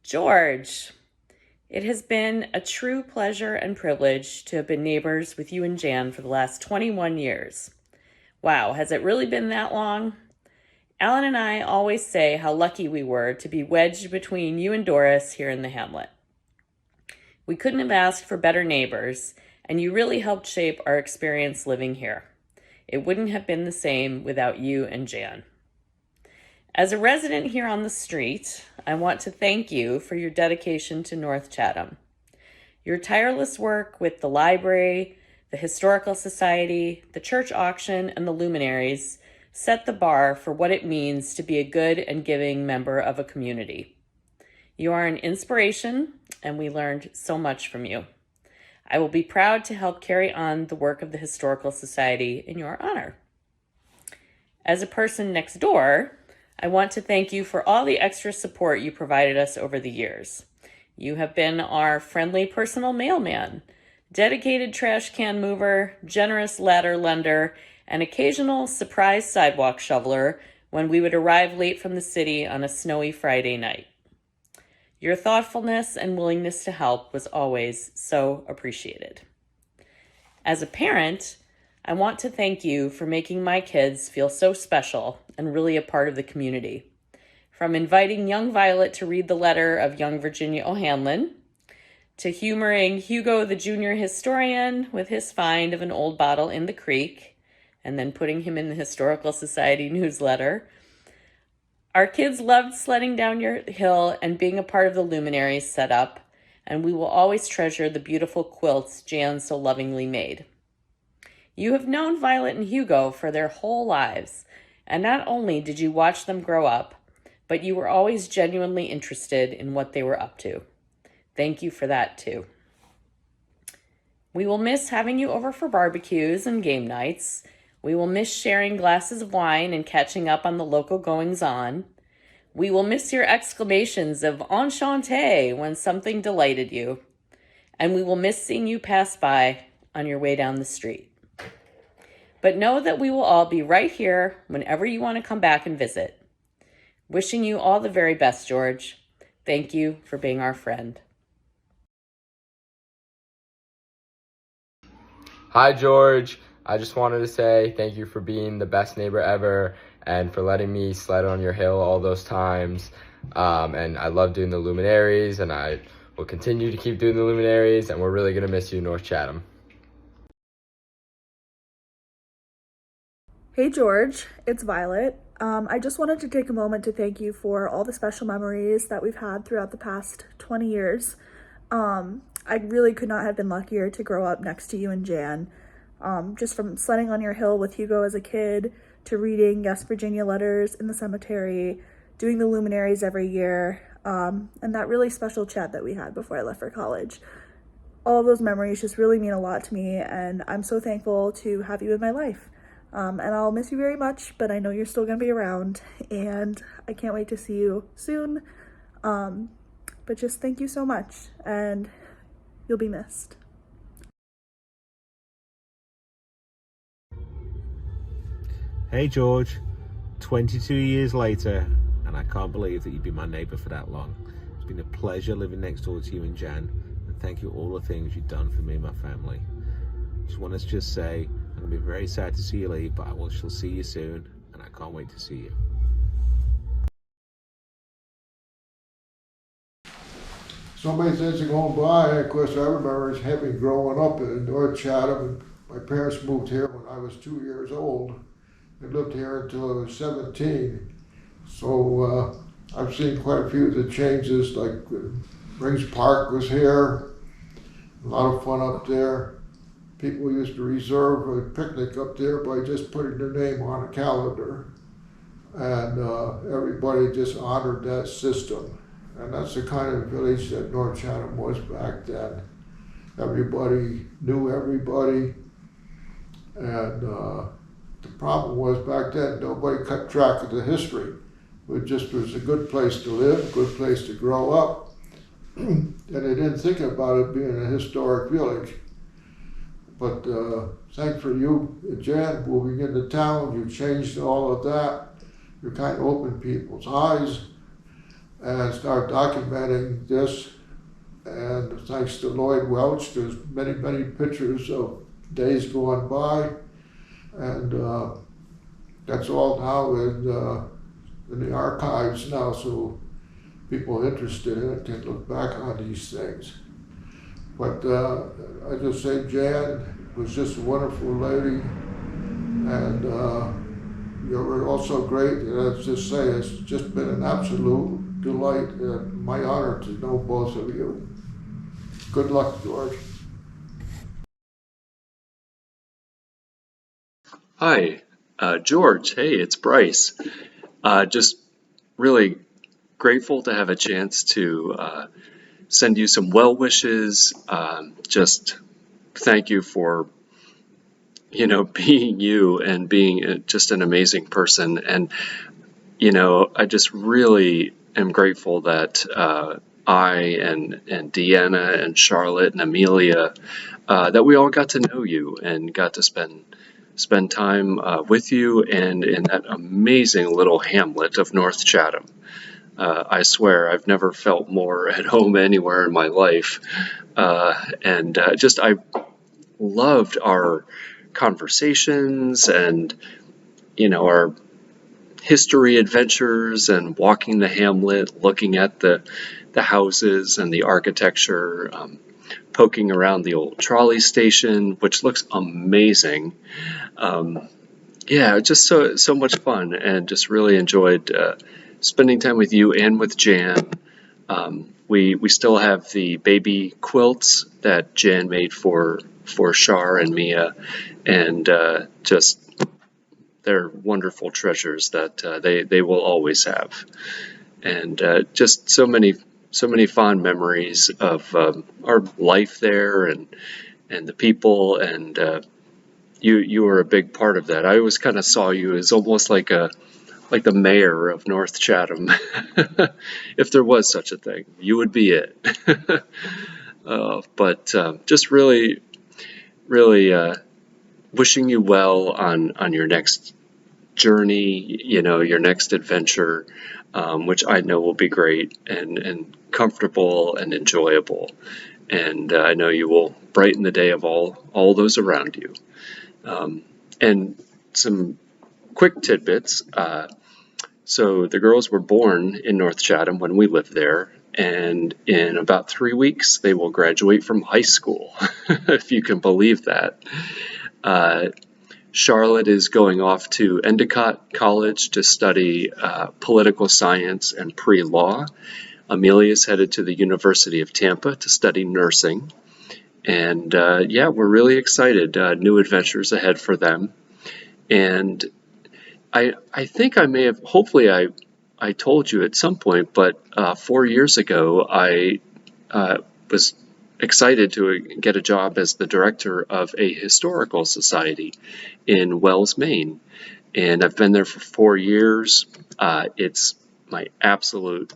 George, it has been a true pleasure and privilege to have been neighbors with you and Jan for the last 21 years. Wow, has it really been that long? Alan and I always say how lucky we were to be wedged between you and Doris here in the hamlet. We couldn't have asked for better neighbors, and you really helped shape our experience living here. It wouldn't have been the same without you and Jan. As a resident here on the street, I want to thank you for your dedication to North Chatham. Your tireless work with the library, the Historical Society, the church auction, and the luminaries set the bar for what it means to be a good and giving member of a community. You are an inspiration, and we learned so much from you. I will be proud to help carry on the work of the Historical Society in your honor. As a person next door, I want to thank you for all the extra support you provided us over the years. You have been our friendly personal mailman, dedicated trash can mover, generous ladder lender, and occasional surprise sidewalk shoveler when we would arrive late from the city on a snowy Friday night. Your thoughtfulness and willingness to help was always so appreciated. As a parent, I want to thank you for making my kids feel so special and really a part of the community. From inviting young Violet to read the letter of young Virginia O'Hanlon, to humoring Hugo the junior historian with his find of an old bottle in the creek, and then putting him in the Historical Society newsletter. Our kids loved sledding down your hill and being a part of the luminaries setup, and we will always treasure the beautiful quilts Jan so lovingly made. You have known Violet and Hugo for their whole lives, and not only did you watch them grow up, but you were always genuinely interested in what they were up to. Thank you for that, too. We will miss having you over for barbecues and game nights. We will miss sharing glasses of wine and catching up on the local goings-on. We will miss your exclamations of enchanté when something delighted you. And we will miss seeing you pass by on your way down the street. But know that we will all be right here whenever you want to come back and visit. Wishing you all the very best, George. Thank you for being our friend. Hi, George. I just wanted to say thank you for being the best neighbor ever and for letting me sled on your hill all those times. And I love doing the luminaries, and I will continue to keep doing the luminaries, and we're really going to miss you, North Chatham. Hey George, it's Violet. I just wanted to take a moment to thank you for all the special memories that we've had throughout the past 20 years. I really could not have been luckier to grow up next to you and Jan. Just from sledding on your hill with Hugo as a kid, to reading Yes Virginia letters in the cemetery, doing the luminaries every year, and that really special chat that we had before I left for college. All of those memories just really mean a lot to me, and I'm so thankful to have you in my life. And I'll miss you very much, but I know you're still going to be around, and I can't wait to see you soon. But just thank you so much, and you'll be missed. Hey George, 22 years later, and I can't believe that you'd be my neighbour for that long. It's been a pleasure living next door to you and Jan, and thank you all the things you've done for me and my family. Just want to say, I'm going to be very sad to see you leave, but I shall see you soon, and I can't wait to see you. So many things are going by, and of course I remember having growing up in North Chatham. My parents moved here when I was 2 years old. They lived here until I was 17. So I've seen quite a few of the changes, like Rings Park was here, a lot of fun up there. People used to reserve a picnic up there by just putting their name on a calendar. And everybody just honored that system. And that's the kind of village that North Chatham was back then. Everybody knew everybody. And the problem was back then, nobody kept track of the history. It just was a good place to live, a good place to grow up. And they didn't think about it being a historic village. But thanks for you, Jan, moving into town. You changed all of that. You kind of opened people's eyes. and start documenting this. And thanks to Lloyd Welch, there's many, many pictures of days going by, and that's all now in the archives now, so people interested in it can look back on these things. But I just say Jan was just a wonderful lady, and you were also great. And let's just say it's just been an absolute delight and my honor to know both of you. Good luck, George. Hi, George. Hey, it's Bryce. Just really grateful to have a chance to send you some well wishes. Just thank you for, being you and being just an amazing person. And, I just really am grateful that I and Deanna and Charlotte and Amelia, that we all got to know you and got to spend time with you and in that amazing little hamlet of North Chatham. I swear I've never felt more at home anywhere in my life. I loved our conversations and, our history adventures and walking the hamlet, looking at the houses and the architecture, poking around the old trolley station, which looks amazing. Just so much fun, and just really enjoyed spending time with you and with Jan. We still have the baby quilts that Jan made for Shar and Mia, and just they're wonderful treasures that they will always have, and just so many fond memories of our life there and the people, and you were a big part of that. I always kind of saw you as almost like the mayor of North Chatham. If there was such a thing, you would be it. But just really wishing you well on your next journey, your next adventure, which I know will be great and comfortable and enjoyable. And I know you will brighten the day of all those around you. And some quick tidbits. So the girls were born in North Chatham when we lived there, and in about 3 weeks they will graduate from high school, if you can believe that. Charlotte is going off to Endicott College to study political science and pre-law. Amelia is headed to the University of Tampa to study nursing. And we're really excited. New adventures ahead for them. And I think I may have, hopefully I told you at some point, but 4 years ago I was excited to get a job as the director of a historical society in Wells, Maine. And I've been there for 4 years. It's my absolute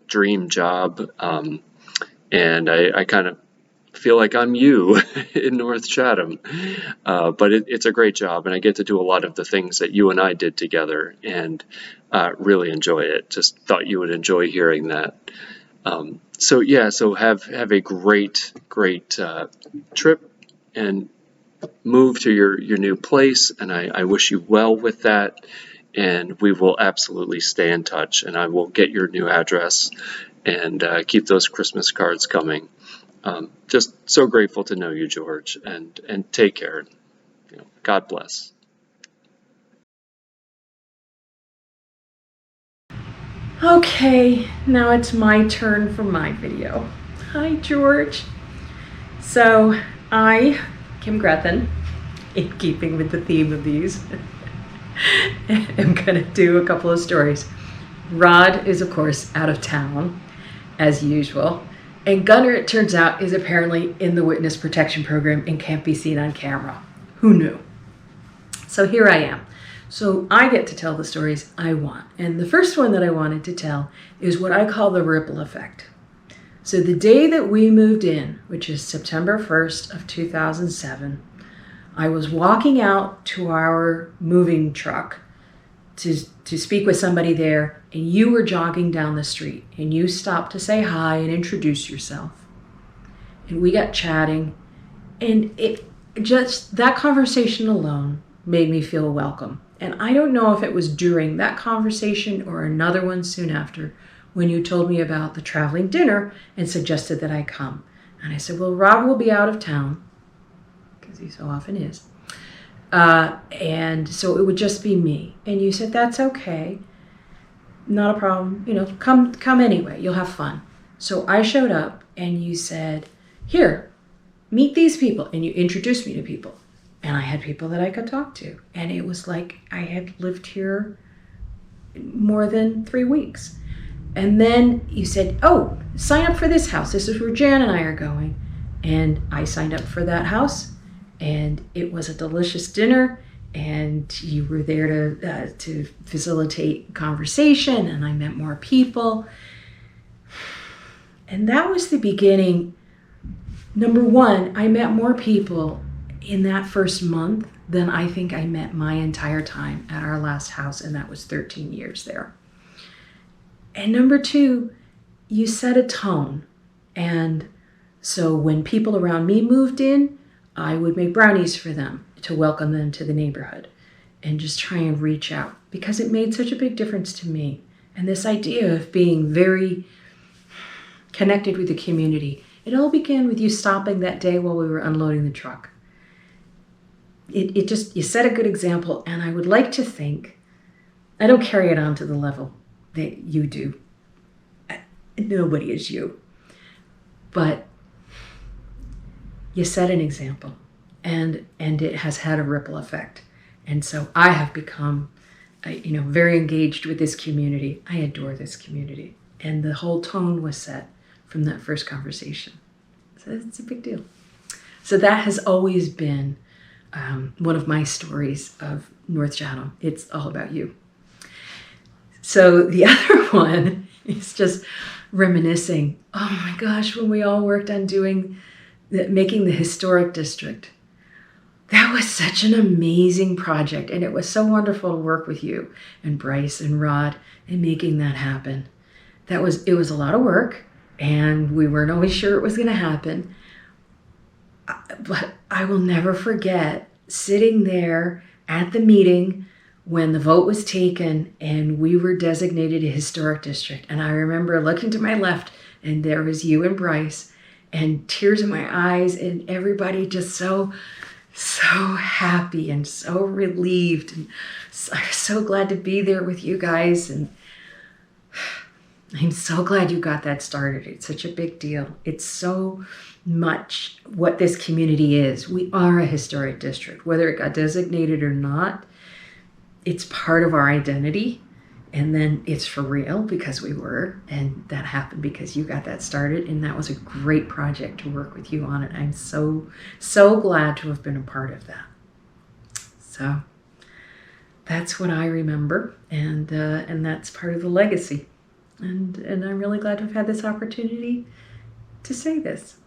dream job. And I kind of feel like I'm you in North Chatham. But it's a great job, and I get to do a lot of the things that you and I did together, and really enjoy it. Just thought you would enjoy hearing that. So have a great trip and move to your new place, and I wish you well with that, and we will absolutely stay in touch, and I will get your new address and keep those Christmas cards coming. Just so grateful to know you, George, and take care. God bless. Okay, now it's my turn for my video. Hi, George. So I, Kim Grethen, in keeping with the theme of these, am gonna do a couple of stories. Rod is, of course, out of town, as usual. And Gunnar, it turns out, is apparently in the witness protection program and can't be seen on camera. Who knew? So here I am. So I get to tell the stories I want. And the first one that I wanted to tell is what I call the ripple effect. So the day that we moved in, which is September 1st of 2007, I was walking out to our moving truck to speak with somebody there, and you were jogging down the street and you stopped to say hi and introduce yourself. And we got chatting, and it just, that conversation alone made me feel welcome. And I don't know if it was during that conversation or another one soon after when you told me about the traveling dinner and suggested that I come. And I said, well, Rob will be out of town, because he so often is. And so it would just be me. And you said, that's okay. Not a problem. You know, come anyway. You'll have fun. So I showed up and you said, here, meet these people. And you introduced me to people. And I had people that I could talk to. And it was like I had lived here more than 3 weeks. And then you said, oh, sign up for this house. This is where Jan and I are going. And I signed up for that house. And it was a delicious dinner. And you were there to facilitate conversation. And I met more people. And that was the beginning. Number one, I met more people in that first month than I think I met my entire time at our last house, and that was 13 years there. And number two, you set a tone. And so when people around me moved in, I would make brownies for them to welcome them to the neighborhood and just try and reach out, because it made such a big difference to me. And this idea of being very connected with the community, it all began with you stopping that day while we were unloading the truck. It just, you set a good example, and I would like to think, I don't carry it on to the level that you do. Nobody is you. But you set an example, and it has had a ripple effect. And so I have become, very engaged with this community. I adore this community. And the whole tone was set from that first conversation. So it's a big deal. So that has always been one of my stories of North Chatham. It's all about you. So the other one is just reminiscing. Oh my gosh, when we all worked on making the historic district. That was such an amazing project, and it was so wonderful to work with you and Bryce and Rod in making that happen. It was a lot of work, and we weren't always sure it was going to happen. But I will never forget sitting there at the meeting when the vote was taken and we were designated a historic district. And I remember looking to my left, and there was you and Bryce, and tears in my eyes, and everybody just so happy and so relieved. And I'm so glad to be there with you guys. And I'm so glad you got that started. It's such a big deal. It's so much what this community is. We are a historic district. Whether it got designated or not, it's part of our identity. And then it's for real because we were. And that happened because you got that started. And that was a great project to work with you on it. I'm so glad to have been a part of that. So that's what I remember. And that's part of the legacy. And I'm really glad to have had this opportunity to say this.